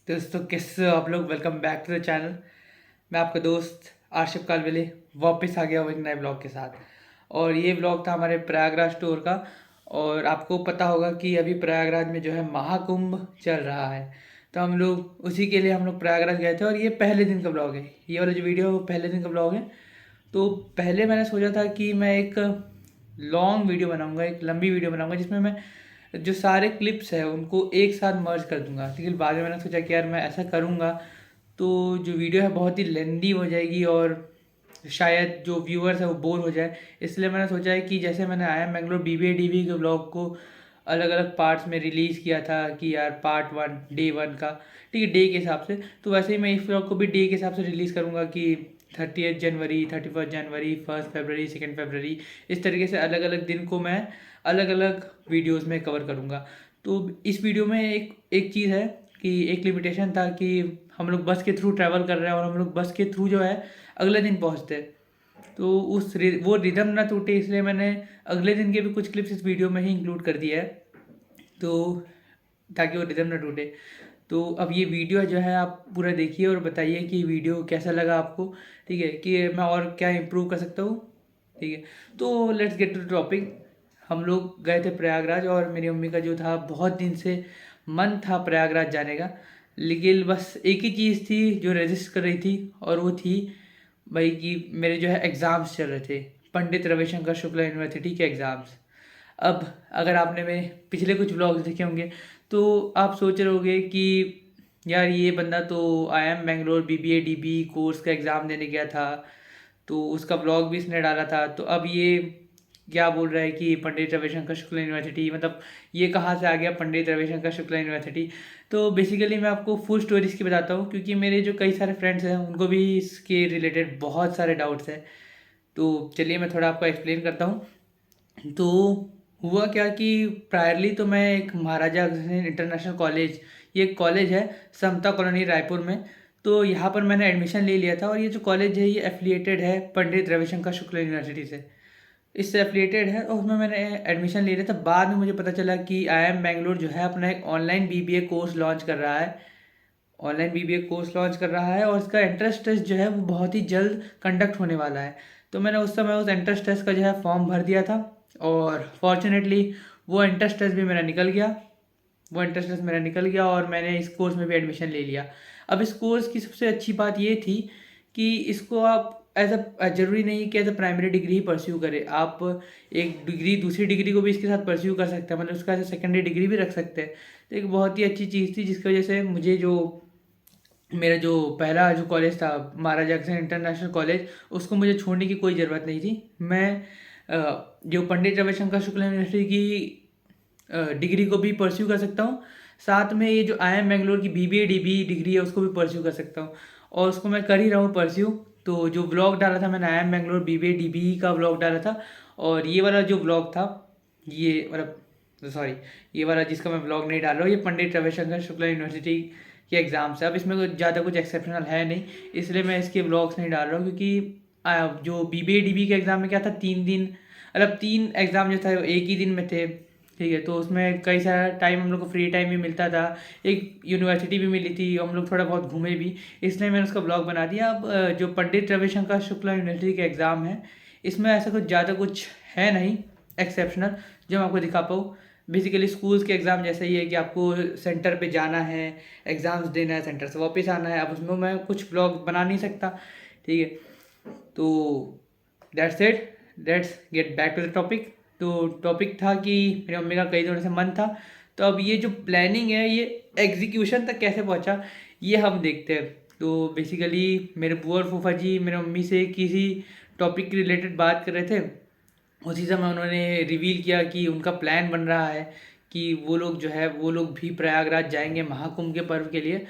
दोस्तों कैसे हो आप लोग। Welcome back to the channel. मैं आपका दोस्त आशिफ कालवेले वापस आ गया हूँ एक नए ब्लॉग के साथ। और ये ब्लॉग था हमारे प्रयागराज टूर का। और आपको पता होगा कि अभी प्रयागराज में जो है महाकुंभ चल रहा है। तो हम लोग उसी के लिए हम लोग प्रयागराज गए थे और ये पहले दिन का ब्लॉग है। ये वाला जो वीडियो है वो पहले दिन का ब्लॉग है। तो पहले मैंने सोचा था कि मैं एक लॉन्ग वीडियो बनाऊंगा, एक लंबी वीडियो बनाऊंगा जिसमें मैं जो सारे क्लिप्स है उनको एक साथ मर्ज कर दूंगा। लेकिन बाद में मैंने सोचा कि यार मैं ऐसा करूंगा तो जो वीडियो है बहुत ही लेंदी हो जाएगी और शायद जो व्यूअर्स है वो बोर हो जाए। इसलिए मैंने सोचा है कि जैसे मैंने I am Bangalore BBA DB के ब्लॉग को अलग अलग पार्ट्स में रिलीज़ किया था कि यार पार्ट 1 डे 1 का, ठीक है, डे के हिसाब से, तो वैसे ही मैं इस ब्लॉग को भी डे के हिसाब से रिलीज़ करूँगा कि 30 जनवरी, 31 जनवरी, 1 फरवरी, 2 फरवरी, इस तरीके से अलग अलग दिन को मैं अलग अलग वीडियोज़ में कवर करूँगा। तो इस वीडियो में एक एक चीज़ है कि एक लिमिटेशन था कि हम लोग बस के थ्रू ट्रैवल कर रहे हैं और हम लोग बस के थ्रू जो है अगले दिन पहुंचते। तो वो रिदम ना टूटे इसलिए मैंने अगले दिन के भी कुछ क्लिप्स इस वीडियो में ही इंक्लूड कर दिया है, तो ताकि वो रिदम ना टूटे। तो अब ये वीडियो जो है आप पूरा देखिए और बताइए कि वीडियो कैसा लगा आपको, ठीक है, कि मैं और क्या इम्प्रूव कर सकता हूँ, ठीक है। तो लेट्स गेट टू टॉपिक। हम लोग गए थे प्रयागराज और मेरी मम्मी का जो था बहुत दिन से मन था प्रयागराज जाने का। लेकिन बस एक ही चीज़ थी जो रेजिस्ट कर रही थी और वो थी भाई कि मेरे जो है एग्ज़ाम्स चल रहे थे, पंडित रविशंकर शुक्ला यूनिवर्सिटी के एग्ज़ाम्स। अब अगर आपने मेरे पिछले कुछ व्लॉग्स देखे होंगे तो आप सोच रहे होंगे कि यार ये बंदा तो I am Bangalore BBA DB course का एग्ज़ाम देने गया था, तो उसका ब्लॉग भी इसने डाला था, तो अब ये क्या बोल रहा है कि पंडित रविशंकर शुक्ला यूनिवर्सिटी, मतलब ये कहाँ से आ गया पंडित रविशंकर शुक्ला यूनिवर्सिटी। तो बेसिकली मैं आपको फुल स्टोरी इसकी बताता हूँ क्योंकि मेरे जो कई सारे फ्रेंड्स हैं उनको भी इसके रिलेटेड बहुत सारे डाउट्स हैं। तो चलिए मैं थोड़ा आपको एक्सप्लेन करता हूँ। तो हुआ क्या कि प्रायरली तो मैं एक महाराजा अग्रसेन इंटरनेशनल कॉलेज, ये एक कॉलेज है समता कॉलोनी रायपुर में, तो यहाँ पर मैंने एडमिशन ले लिया था। और ये जो कॉलेज है ये एफिलिएटेड है पंडित रविशंकर शुक्ला यूनिवर्सिटी से, इससे एफिलिएटेड है और उसमें मैंने एडमिशन ले लिया था। बाद में मुझे पता चला कि आई एम बेंगलोर जो है अपना एक ऑनलाइन BBA कोर्स लॉन्च कर रहा है, ऑनलाइन BBA कोर्स लॉन्च कर रहा है और इसका एंट्रेंस टेस्ट जो है वो बहुत ही जल्द कंडक्ट होने वाला है। तो मैंने उस समय उस एंट्रेंस टेस्ट का जो है फॉर्म भर दिया था और फॉर्चुनेटली वो एंट्रेंस टेस्ट भी मेरा निकल गया, वो एंट्रेंस टेस्ट मेरा निकल गया और मैंने इस कोर्स में भी एडमिशन ले लिया। अब इस कोर्स की सबसे अच्छी बात ये थी कि इसको आप एज अ ज़रूरी नहीं कि एज अ प्राइमरी डिग्री ही परस्यू करें, आप एक डिग्री दूसरी डिग्री को भी इसके साथ परस्यू कर सकते हैं, मतलब उसका एज अ सेकेंडरी डिग्री भी रख सकते हैं। तो एक बहुत ही अच्छी चीज़ थी जिसकी वजह से मुझे जो मेरा जो पहला जो कॉलेज था महाराजा अग्रसेन इंटरनेशनल कॉलेज, उसको मुझे छोड़ने की कोई ज़रूरत नहीं थी। मैं जो पंडित रविशंकर शुक्ला यूनिवर्सिटी की डिग्री को भी परस्यू कर सकता हूँ, साथ में ये जो आई एम बेंगलोर की BBA DB डिग्री है उसको भी परस्यू कर सकता हूँ और उसको मैं कर ही रहा हूँ परस्यू। तो जो ब्लॉग डाला था मैंने I am Bangalore BBA DB का ब्लॉग डाला था और ये वाला जो ब्लॉग था, ये मतलब सॉरी, ये वाला जिसका मैं ब्लॉग नहीं डाल रहा हूँ ये पंडित रविशंकर शुक्ला यूनिवर्सिटी के एग्ज़ाम से। अब इसमें कुछ ज़्यादा कुछ एक्सेप्शनल है नहीं, इसलिए मैं इसके ब्लॉग्स नहीं डाल रहा हूँ क्योंकि जो BBA DB के एग्ज़ाम में क्या था, 3 दिन, मतलब 3 एग्ज़ाम जो था वो एक ही दिन में थे, ठीक है। तो उसमें कई सारा टाइम हम लोग को फ्री टाइम भी मिलता था, एक यूनिवर्सिटी भी मिली थी, हम लोग थोड़ा बहुत घूमे भी, इसलिए मैंने उसका ब्लॉग बना दिया। अब जो पंडित रविशंकर शुक्ला यूनिवर्सिटी के एग्ज़ाम है इसमें ऐसा कुछ ज़्यादा कुछ है नहीं एक्सेप्शनल जो मैं आपको दिखा पाऊँ। बेसिकली स्कूल्स के एग्ज़ाम जैसे ही है कि आपको सेंटर पे जाना है, एग्ज़ाम्स देना है, सेंटर से वापस आना है। अब उसमें मैं कुछ ब्लॉग बना नहीं सकता, ठीक है। तो that's it, let's get back to the topic. तो टॉपिक था कि मेरी मम्मी का कई दिनों से मन था, तो अब ये जो प्लानिंग है ये एग्जीक्यूशन तक कैसे पहुंचा ये हम देखते हैं। तो बेसिकली मेरे बुआ और फूफा जी मेरी मम्मी से किसी टॉपिक के रिलेटेड बात कर रहे थे, उसी समय उन्होंने रिवील किया कि उनका प्लान बन रहा है कि वो लोग जो है वो लोग भी प्रयागराज जाएंगे महाकुंभ के पर्व के लिए।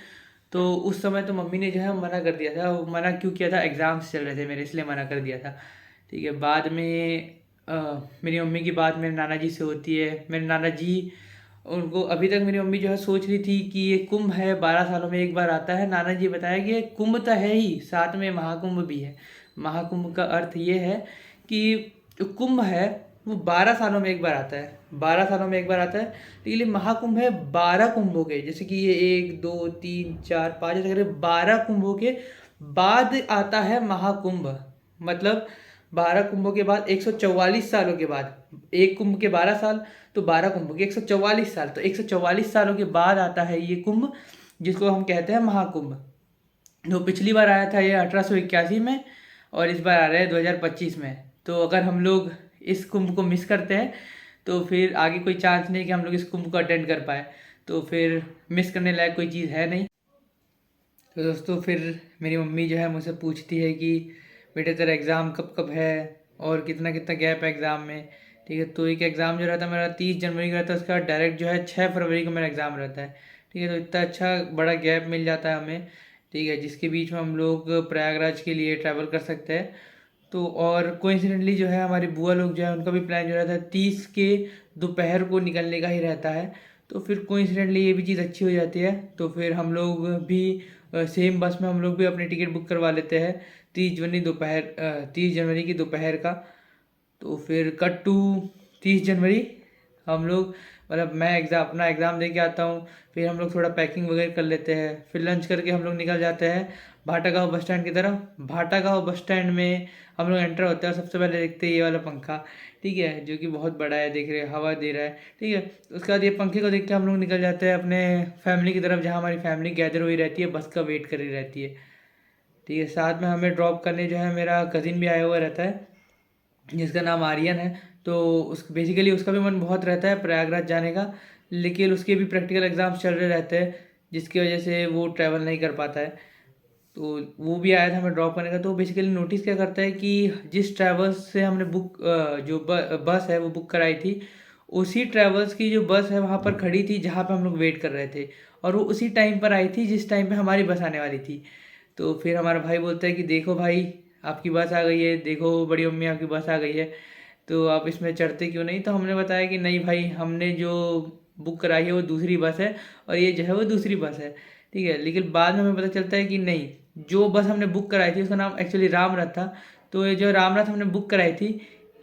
तो उस समय तो मम्मी ने जो है मना कर दिया था। वो मना क्यों किया था, एग्ज़ाम्स चल रहे थे मेरे, इसलिए मना कर दिया था, ठीक है। बाद में मेरी मम्मी की बात मेरे नाना जी से होती है। मेरे नाना जी, उनको अभी तक मेरी मम्मी जो है सोच रही थी कि ये कुंभ है 12 सालों में एक बार आता है। नाना जी बताया कि ये कुंभ तो है ही, साथ में महाकुंभ भी है। महाकुंभ का अर्थ ये है कि जो कुंभ है वो 12 सालों में एक बार आता है, 12 सालों में एक बार आता है। लेकिन ये महाकुंभ है 12 कुंभों के, जैसे कि ये 1 2 3 4 5 ऐसे करके 12 कुंभों के बाद आता है महाकुंभ। मतलब 12 कुंभों के बाद 144 सालों के बाद, एक कुंभ के 12 साल, तो 12 कुंभ के 144 साल, तो 144 सालों के बाद आता है ये कुंभ, जिसको हम कहते हैं महाकुंभ। जो पिछली बार आया था ये 1881 में, और इस बार आ रहा है 2025 में। तो अगर हम लोग इस कुंभ को मिस करते हैं तो फिर आगे कोई चांस नहीं कि हम लोग इस कुंभ को अटेंड कर पाए, तो फिर मिस करने लायक कोई चीज़ है नहीं। तो दोस्तों फिर मेरी मम्मी जो है मुझसे पूछती है कि बेटे तेरा एग्ज़ाम कब कब है और कितना कितना गैप है एग्ज़ाम में। ठीक है, तो एक एग्ज़ाम जो रहता है मेरा 30 जनवरी का रहता है, उसका डायरेक्ट जो है 6 फरवरी को मेरा एग्ज़ाम रहता है। ठीक है, तो इतना अच्छा बड़ा गैप मिल जाता है हमें। ठीक है, जिसके बीच में हम लोग प्रयागराज के लिए ट्रैवल कर सकते हैं। तो और कोइंसिडेंटली जो है हमारी बुआ लोग जो है उनका भी प्लान जो रहता है 30 के दोपहर को निकलने का ही रहता है। तो फिर कोइंसिडेंटली ये भी चीज़ अच्छी हो जाती है, तो फिर हम लोग भी सेम बस में हम लोग भी अपनी टिकट बुक करवा लेते हैं 30 जनवरी की दोपहर का। तो फिर कट टू 30 जनवरी हम लोग, मतलब मैं अपना एग्ज़ाम दे के आता हूँ, फिर हम लोग थोड़ा पैकिंग वगैरह कर लेते हैं, फिर लंच करके हम लोग निकल जाते हैं भाटागाँव बस स्टैंड की तरफ। भाटागाँव बस स्टैंड में हम लोग एंटर होते हैं और सबसे पहले देखते हैं ये वाला पंखा। ठीक है, जो कि बहुत बड़ा है, देख रहे हैं हवा दे रहा है। ठीक है, उसके बाद ये पंखे को देख के हम लोग निकल जाते हैं अपने फैमिली की तरफ, जहाँ हमारी फैमिली गैदर हुई रहती है, बस का वेट कर रही रहती है। ठीक है, साथ में हमें ड्रॉप करने जो है मेरा कज़िन भी आया हुआ रहता है, जिसका नाम आर्यन है। तो उस बेसिकली उसका भी मन बहुत रहता है प्रयागराज जाने का, लेकिन उसके भी प्रैक्टिकल एग्ज़ाम्स चल रहे रहते हैं, जिसकी वजह से वो ट्रैवल नहीं कर पाता है। तो वो भी आया था हमें ड्रॉप करने का। तो बेसिकली नोटिस क्या करता है कि जिस ट्रैवल्स से हमने जो बस है वो बुक कराई थी, उसी ट्रैवल्स की जो बस है वहाँ पर खड़ी थी जहाँ पे हम लोग वेट कर रहे थे, और वो उसी टाइम पर आई थी जिस टाइम पे हमारी बस आने वाली थी। तो फिर हमारा भाई बोलता है कि देखो भाई आपकी बस आ गई है, देखो बड़ी मम्मी आपकी बस आ गई है, तो आप इसमें चढ़ते क्यों नहीं। तो हमने बताया कि नहीं भाई, हमने जो बुक कराई है वो दूसरी बस है, और ये जो है वो दूसरी बस है। ठीक है, लेकिन बाद में हमें पता चलता है कि नहीं, जो बस हमने बुक कराई थी उसका नाम एक्चुअली रामरथ था। तो ये जो रामरथ हमने बुक कराई थी,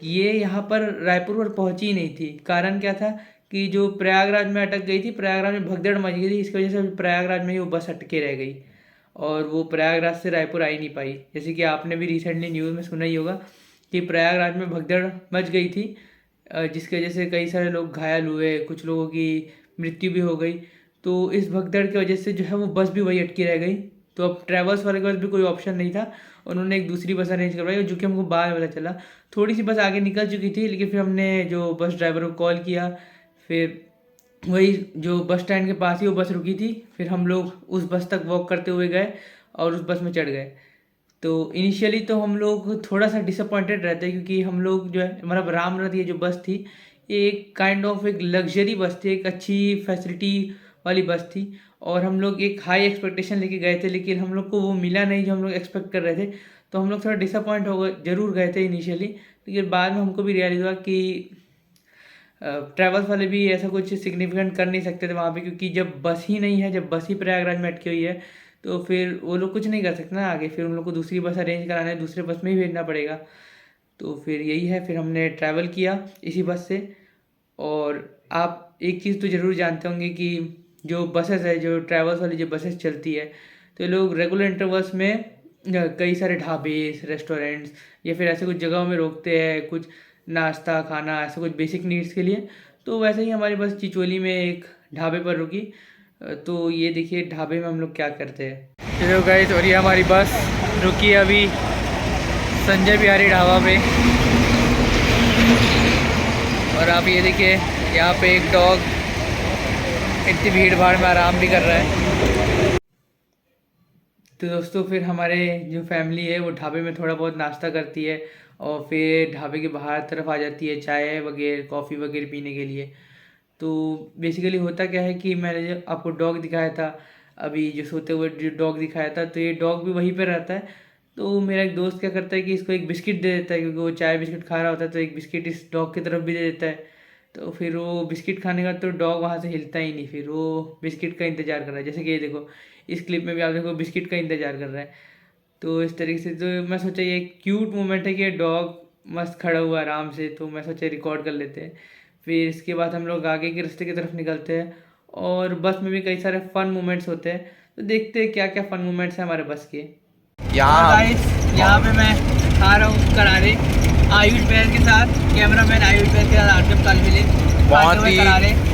ये यहाँ पर रायपुर पर पहुँची ही नहीं थी। कारण क्या था कि जो प्रयागराज में अटक गई थी, प्रयागराज में भगदड़ मच गई थी, इसकी वजह से प्रयागराज में ही वो बस अटके रह गई, और वो प्रयागराज से रायपुर आ ही नहीं पाई। जैसे कि आपने भी रिसेंटली न्यूज़ में सुना ही होगा कि प्रयागराज में भगदड़ मच गई थी, जिसकी वजह से कई सारे लोग घायल हुए, कुछ लोगों की मृत्यु भी हो गई। तो इस भगदड़ की वजह से जो है वो बस भी वही अटकी रह गई। तो अब ट्रैवल्स वाले के पास भी कोई ऑप्शन नहीं था, उन्होंने एक दूसरी बस अरेंज करवाई, जो कि हमको बाद में पता चला। थोड़ी सी बस आगे निकल चुकी थी, लेकिन फिर हमने जो बस ड्राइवर को कॉल किया, फिर वही जो बस स्टैंड के पास ही वो बस रुकी थी, फिर हम लोग उस बस तक वॉक करते हुए गए और उस बस में चढ़ गए। तो इनिशियली तो हम लोग थोड़ा सा डिसअपॉइंटेड रहते हैं, क्योंकि हम लोग जो है मतलब रामरथ ये जो बस थी, ये एक काइंड ऑफ एक लग्जरी बस थी, एक अच्छी फैसिलिटी वाली बस थी, और हम लोग एक हाई एक्सपेक्टेशन लेके गए थे, लेकिन हम लोग को वो मिला नहीं जो हम लोग एक्सपेक्ट कर रहे थे। तो हम लोग थोड़ा डिसअपॉइंट हो गए, जरूर गए थे इनिशियली, लेकिन बाद में हमको भी रियलाइज हुआ कि ट्रैवल्स वाले भी ऐसा कुछ सिग्निफिकेंट कर नहीं सकते थे वहाँ पे, क्योंकि जब बस ही नहीं है, जब बस ही प्रयागराज में अटकी हुई है, तो फिर वो लोग कुछ नहीं कर सकते ना आगे, फिर उन लोग को दूसरी बस अरेंज कराना है, दूसरे बस में ही भेजना पड़ेगा। तो फिर यही है, फिर हमने ट्रैवल किया इसी बस से। और आप एक चीज़ तो ज़रूर जानते होंगे कि जो बसेस है, जो ट्रैवल्स वाली जो बसेस चलती है, तो ये लोग रेगुलर इंटरवल्स में कई सारे ढाबे, रेस्टोरेंट्स या फिर ऐसे कुछ जगहों में रोकते हैं, कुछ नाश्ता खाना, ऐसा कुछ बेसिक नीड्स के लिए। तो वैसे ही हमारी बस चिचोली में एक ढाबे पर रुकी। तो ये देखिए ढाबे में हम लोग क्या करते हैं। चलो गाइस, और ये हमारी बस रुकी है अभी संजय बिहारी ढाबा पे, और आप ये देखिए यहाँ पे एक डॉग इतनी भीड़ भाड़ में आराम भी कर रहा है। तो दोस्तों फिर हमारे जो फैमिली है वो ढाबे में थोड़ा बहुत नाश्ता करती है, और फिर ढाबे के बाहर तरफ आ जाती है चाय वगैरह कॉफ़ी वगैरह पीने के लिए। तो बेसिकली होता क्या है कि मैंने जो आपको डॉग दिखाया था, अभी जो सोते हुए जो डॉग दिखाया था, तो ये डॉग भी वहीं पर रहता है। तो मेरा एक दोस्त क्या करता है कि इसको एक बिस्किट दे देता है, क्योंकि वो चाय बिस्किट खा रहा होता है, तो एक बिस्किट इस डॉग की तरफ भी दे देता है। तो फिर वो बिस्किट खाने का तो डॉग वहाँ से हिलता ही नहीं, फिर वो बिस्किट का इंतज़ार कर रहा है। जैसे कि ये देखो, इस क्लिप में भी आप देखो बिस्किट का इंतज़ार कर रहा है। तो इस तरीके से तो मैं सोचा ये क्यूट मोमेंट है कि डॉग मस्त खड़ा हुआ आराम से, तो मैं सोचा रिकॉर्ड कर लेते हैं। फिर इसके बाद हम लोग आगे के रास्ते की तरफ निकलते हैं और बस में भी कई सारे फन मोमेंट्स होते हैं, तो देखते हैं क्या क्या फन मोमेंट्स हैं हमारे बस के। यहाँ पे मैं खा रहा हूँ करारे आयुष बैर के साथ, कैमरामैन आयुष बैर के साथ आर्टिफ काल मिले।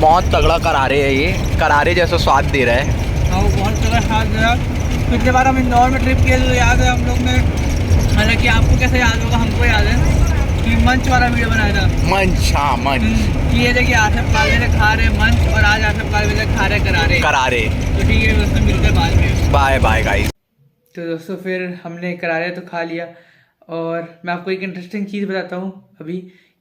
बहुत तगड़ा करारे है ये, करारे जैसा स्वाद दे रहा है। हाँ बहुत तगड़ा स्वाद दे रहा है। पिछले बार हम इंदौर में ट्रिप किए तो याद है हम लोग ने, हालांकि आपको कैसे याद होगा, हमको याद है कि मंच वाला वीडियो बनाया था। मंच, हाँ मंच। ये देखिए आसिफ कालवे से खा रहे मंच और आज आसिफ कालवे से खा रहे करारे। तो ठीक है दोस्तों, मिलते हैं बाद में। Bye bye guys. तो दोस्तों फिर हमने करारे तो खा लिया और मैं आपको एक इंटरेस्टिंग चीज़ बताता हूँ अभी,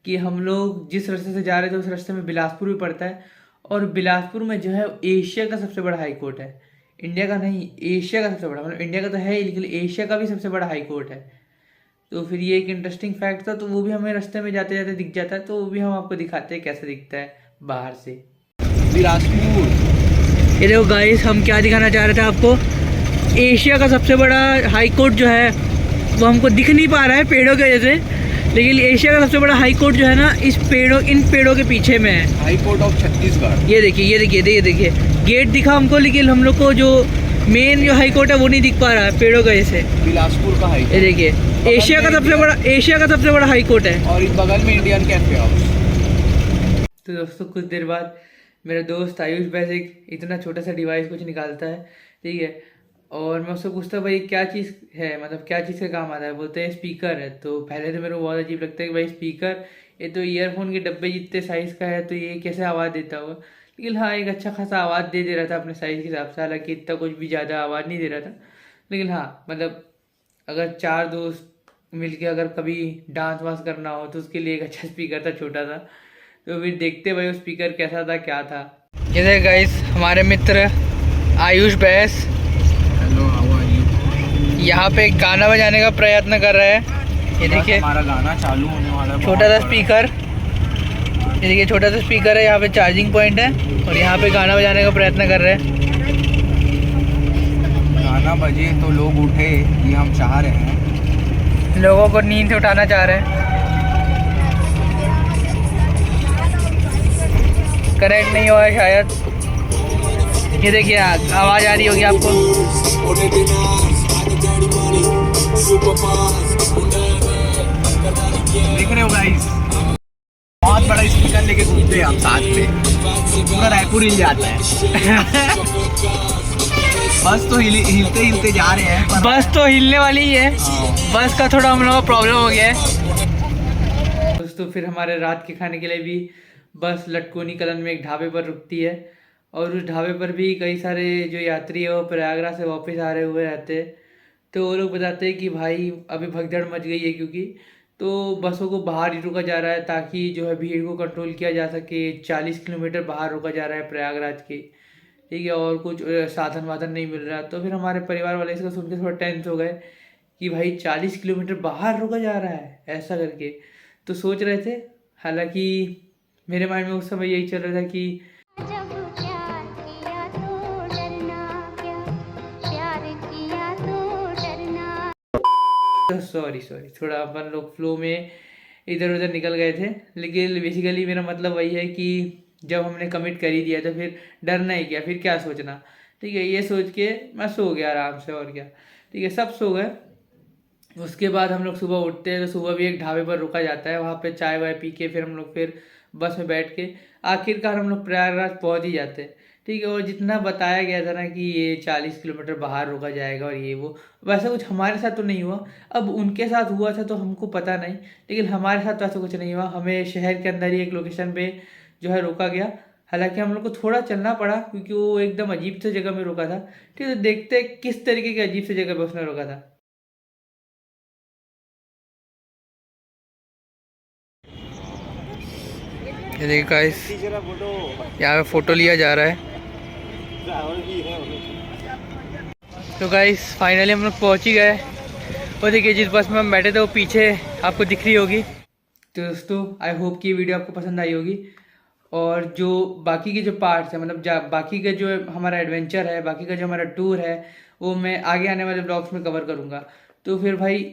कि हम लोग जिस रास्ते से जा रहे थे उस रास्ते में बिलासपुर भी पड़ता है, और बिलासपुर में जो है एशिया का सबसे बड़ा हाई कोर्ट है। इंडिया का नहीं, एशिया का सबसे बड़ा, मतलब इंडिया का तो है ही लेकिन एशिया का भी सबसे बड़ा हाई कोर्ट है। तो फिर ये एक इंटरेस्टिंग फैक्ट था, तो वो भी हमें रास्ते में जाते जाते दिख जाता है, तो वो भी हम आपको दिखाते हैं कैसे दिखता है बाहर से बिलासपुर। ये देखो गाइस, हम क्या दिखाना चाह रहे थे आपको, एशिया का सबसे बड़ा हाई कोर्ट जो है वो हमको दिख नहीं पा रहा है पेड़ों की वजह से, लेकिन एशिया का सबसे बड़ा हाई कोर्ट जो है ना इन पेड़ों के पीछे में है। High court of Chhattisgarh. ये देखिए गेट दिखा हमको, लेकिन हम लोग को जो मेन जो हाई कोर्ट है वो नहीं दिख पा रहा है पेड़ों की वजह से। बिलासपुर का हाई कोर्ट, ये देखिए एशिया का सबसे बड़ा हाई कोर्ट है, और इस बगल में इंडियन कैफे हाउस। तो दोस्तों कुछ देर बाद मेरा दोस्त आयुष वैसे इतना छोटा सा डिवाइस कुछ निकालता है, ठीक है, और मैं उससे पूछता भाई क्या चीज़ है, मतलब क्या चीज़ का काम आता है। बोलते हैं स्पीकर है। तो पहले तो मेरे को बहुत अजीब लगता है कि भाई स्पीकर, ये तो ईयरफोन के डब्बे जितने साइज़ का है, तो ये कैसे आवाज़ देता होगा। लेकिन हाँ, एक अच्छा खासा आवाज़ दे रहा था अपने साइज़ के हिसाब से, हालांकि इतना कुछ भी ज़्यादा आवाज़ नहीं दे रहा था, लेकिन हाँ मतलब अगर 4 दोस्त मिलके अगर कभी डांस वांस करना हो तो उसके लिए एक अच्छा स्पीकर था, छोटा सा। तो फिर देखते भाई वो स्पीकर कैसा था, क्या था। जैसे गाइस हमारे मित्र आयुष बैस यहाँ पे गाना बजाने का प्रयत्न कर रहे हैं। ये देखिए हमारा गाना चालू होने वाला है। छोटा सा स्पीकर, ये देखिए छोटा सा स्पीकर है, यहाँ पे चार्जिंग पॉइंट है और यहाँ पे गाना बजाने का प्रयत्न कर रहे हैं। गाना बजे तो लोग उठे, ये हम चाह रहे हैं, लोगों को नींद से उठाना चाह रहे हैं। कनेक्ट नहीं हुआ है शायद। ये देखिए आवाज़ आ रही होगी आपको। देख रहे हो गाइस, बहुत बड़ा स्पीकर लेके घूमते हैं हम साथ में, पूरा रायपुर हिल जाता है। बस तो हिलते हिलते जा रहे हैं, बस तो हिलने वाली ही है। बस का थोड़ा हम लोगों को प्रॉब्लम हो गया है दोस्तों। फिर हमारे रात के खाने के लिए भी बस लटकोनी कलन में एक ढाबे पर रुकती है, और उस ढाबे पर भी कई सारे जो यात्री है वो प्रयागराज से वापस आ रहे हुए रहते हैं। तो वो लोग बताते हैं कि भाई अभी भगदड़ मच गई है, क्योंकि तो बसों को बाहर ही रुका जा रहा है ताकि जो है भीड़ को कंट्रोल किया जा सके। 40 किलोमीटर बाहर रुका जा रहा है प्रयागराज के, ठीक है, और कुछ साधन वाधन नहीं मिल रहा। तो फिर हमारे परिवार वाले इसको सुन के थोड़ा टेंस हो गए कि भाई 40 किलोमीटर बाहर रुका जा रहा है ऐसा करके। तो सोच रहे थे, हालांकि मेरे माइंड में उस समय यही चल रहा था कि सॉरी थोड़ा अपन लोग फ्लो में इधर उधर निकल गए थे। लेकिन बेसिकली मेरा मतलब वही है कि जब हमने कमिट कर ही दिया तो फिर डरना ही क्या, फिर क्या सोचना, ठीक है। ये सोच के मैं सो गया आराम से, और क्या, ठीक है, सब सो गए। उसके बाद हम लोग सुबह उठते हैं तो सुबह भी एक ढाबे पर रुका जाता है, वहाँ पे चाय वाय पी के फिर हम लोग फिर बस में बैठ के आखिरकार हम लोग प्रयागराज पहुँच ही जाते हैं, ठीक है। और जितना बताया गया था ना कि ये 40 किलोमीटर बाहर रुका जाएगा और ये वो, वैसा कुछ हमारे साथ तो नहीं हुआ। अब उनके साथ हुआ था तो हमको पता नहीं, लेकिन हमारे साथ वैसा कुछ नहीं हुआ। हमें शहर के अंदर ही एक लोकेशन पे जो है रोका गया। हालांकि हम लोग को थोड़ा चलना पड़ा क्योंकि वो एकदम अजीब सी जगह में रुका था, ठीक है। तो देखते किस तरीके की अजीब सी जगह पे उसने रोका था। ये देखिए गाइस, यहाँ पे फ़ोटो लिया जा रहा है। तो गाइस फाइनली हम लोग पहुँच ही गए, और देखिए जिस बस में हम बैठे थे वो पीछे आपको दिख रही होगी। तो दोस्तों आई होप कि ये वीडियो आपको पसंद आई होगी, और जो बाकी के जो पार्ट्स हैं, मतलब बाकी का जो हमारा एडवेंचर है, बाकी का जो हमारा टूर है, वो मैं आगे आने वाले ब्लॉग्स में कवर करूँगा। तो फिर भाई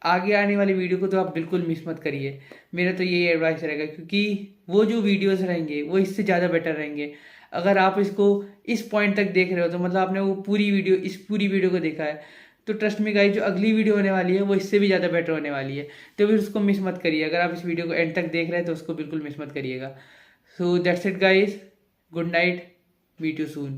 आगे आने वाली वीडियो को तो आप बिल्कुल मिस मत करिए। मेरा तो यही एडवाइस रहेगा, क्योंकि वो जो वीडियोस रहेंगे वो इससे ज़्यादा बेटर रहेंगे। अगर आप इसको इस पॉइंट तक देख रहे हो तो मतलब आपने वो इस पूरी वीडियो को देखा है, तो ट्रस्ट मी गाइस, जो अगली वीडियो होने वाली है वो इससे भी ज़्यादा बेटर होने वाली है। तो फिर उसको मिस मत करिए। अगर आप इस वीडियो को एंड तक देख रहे हैं तो उसको बिल्कुल मिस मत करिएगा। So that's it guys, good night, meet you soon.